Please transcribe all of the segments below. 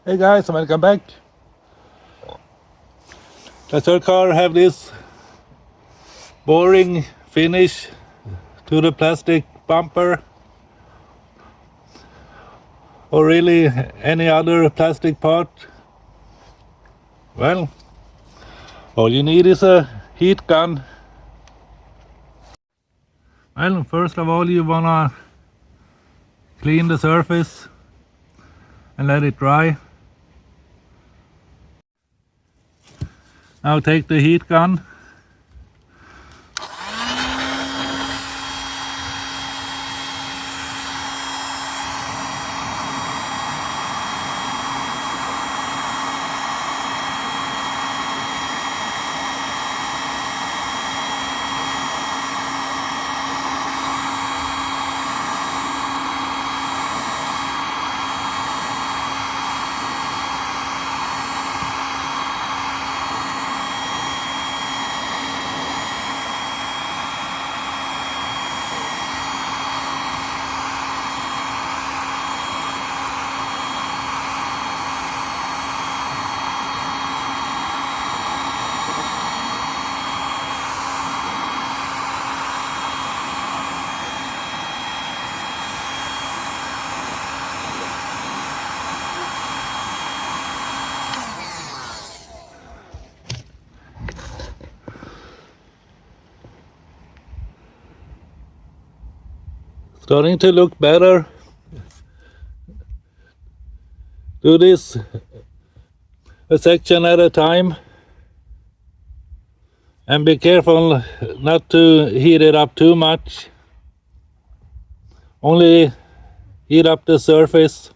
Hey guys, welcome back. The third car have this boring finish to the plastic bumper, or really any other plastic part. Well, all you need is a heat gun. Well, first of all you wanna clean the surface and let it dry. Now take the heat gun . Starting to look better. Do this a section at a time and be careful not to heat it up too much. Only heat up the surface.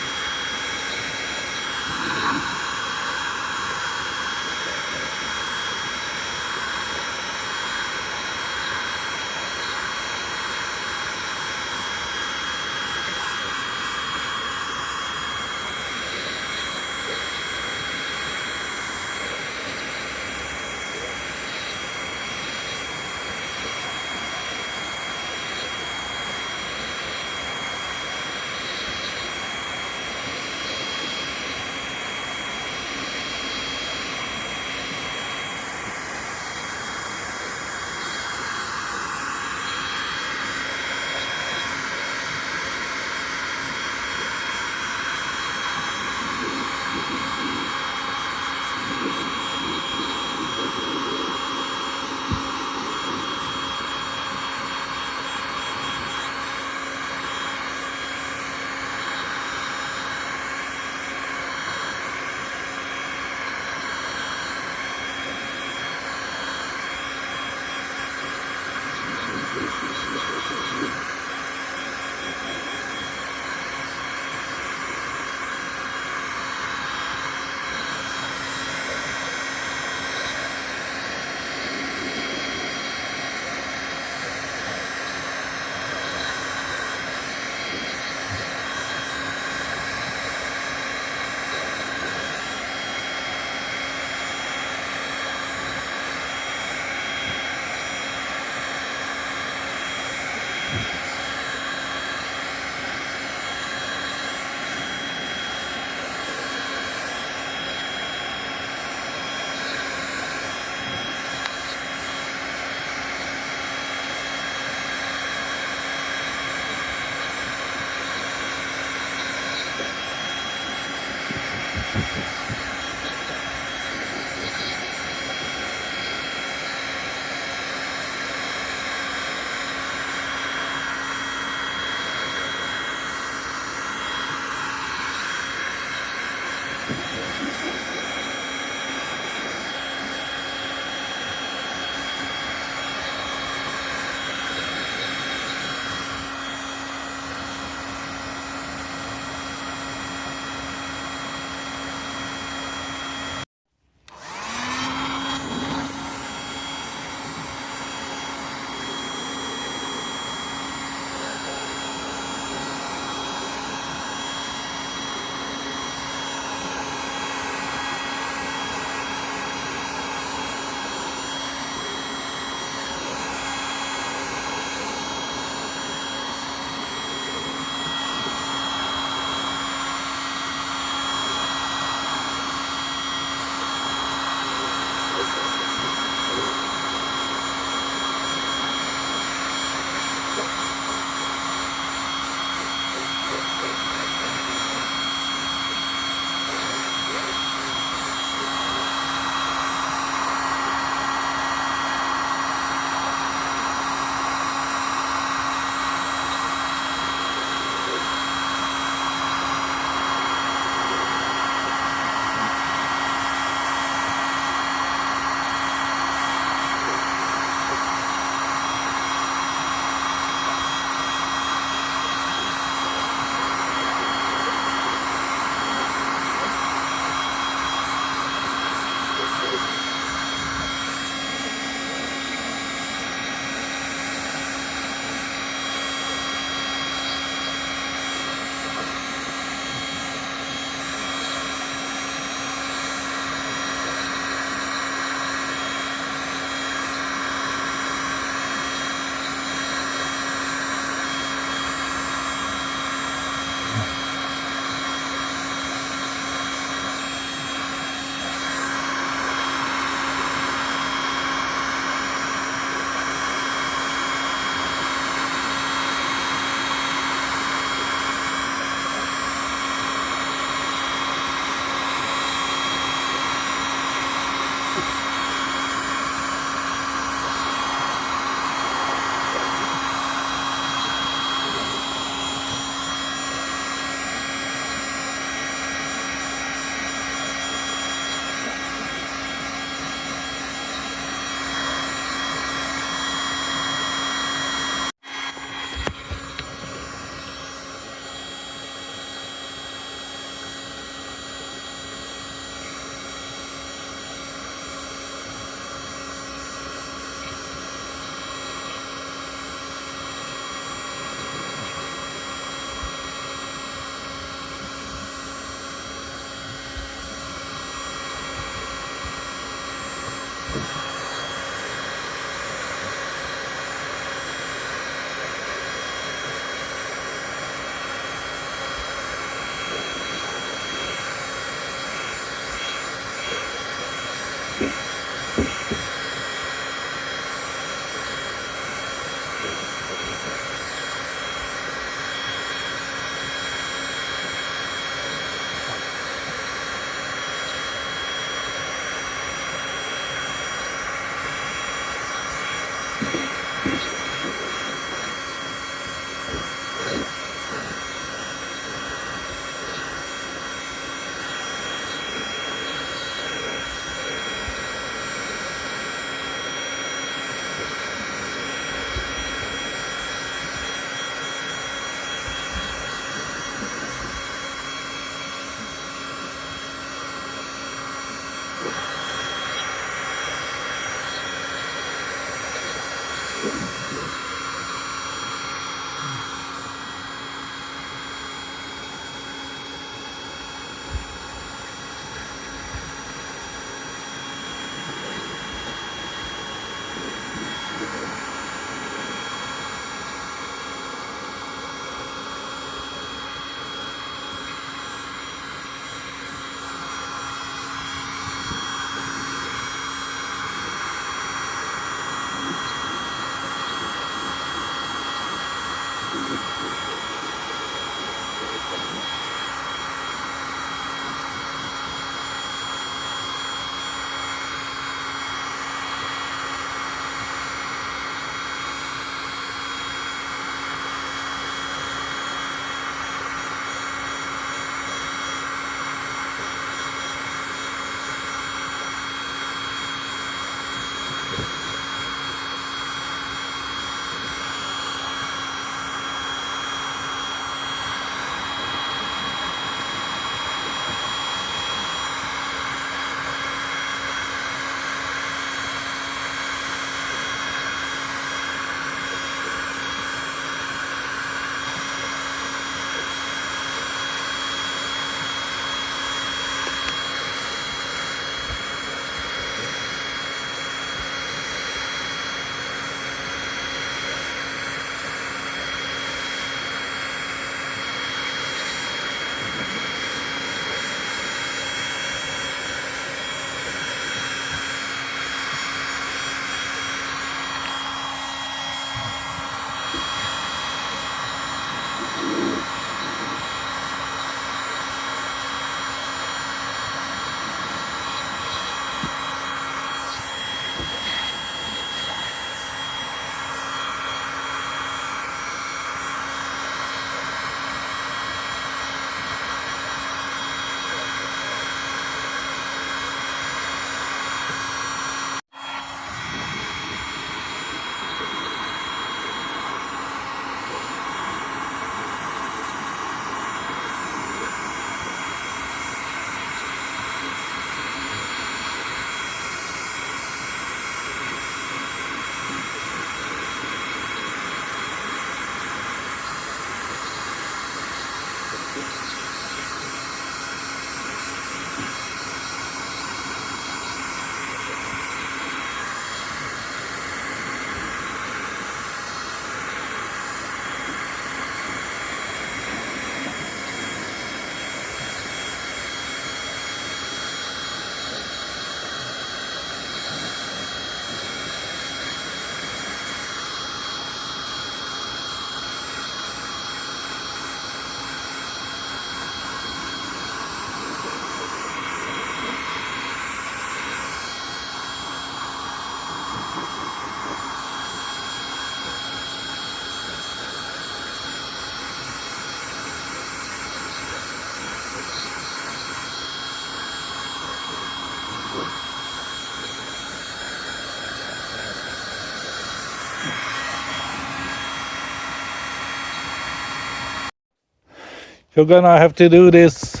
You're gonna have to do this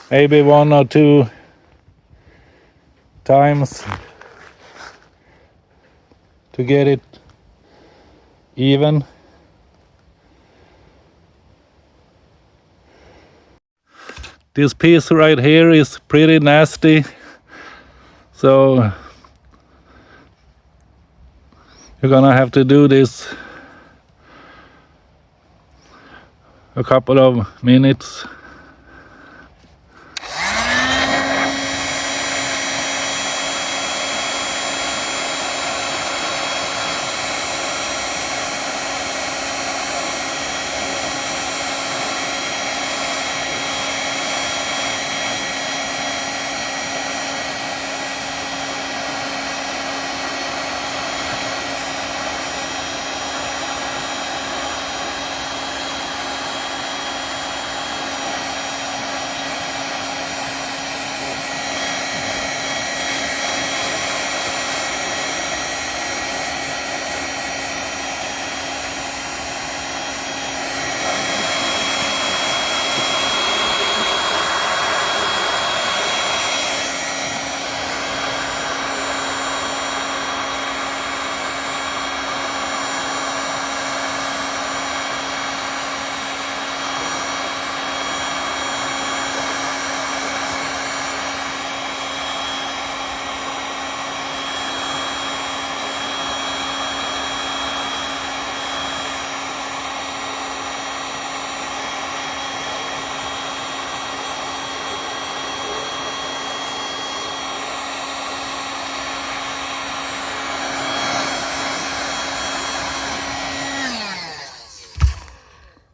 maybe 1 or 2 times to get it even. This piece right here is pretty nasty, so you're gonna have to do this a couple of minutes.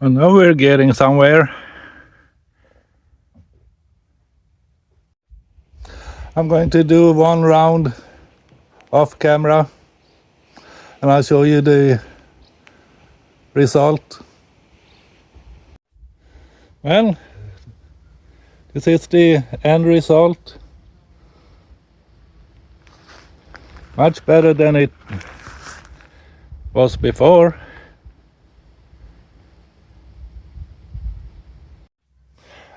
And now we're getting somewhere. I'm going to do one round off camera and I'll show you the result. Well, this is the end result. Much better than it was before.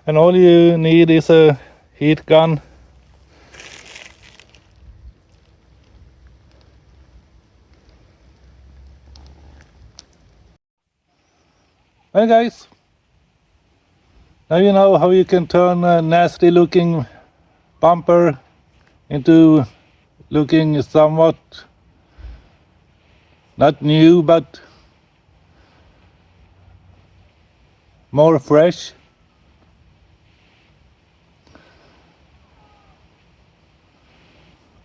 And all you need is a heat gun. Well guys, now you know how you can turn a nasty looking bumper into looking somewhat not new but more fresh.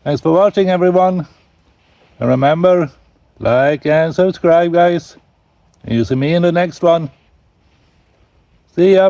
Thanks for watching everyone, and remember, like and subscribe guys, and you see me in the next one. See ya.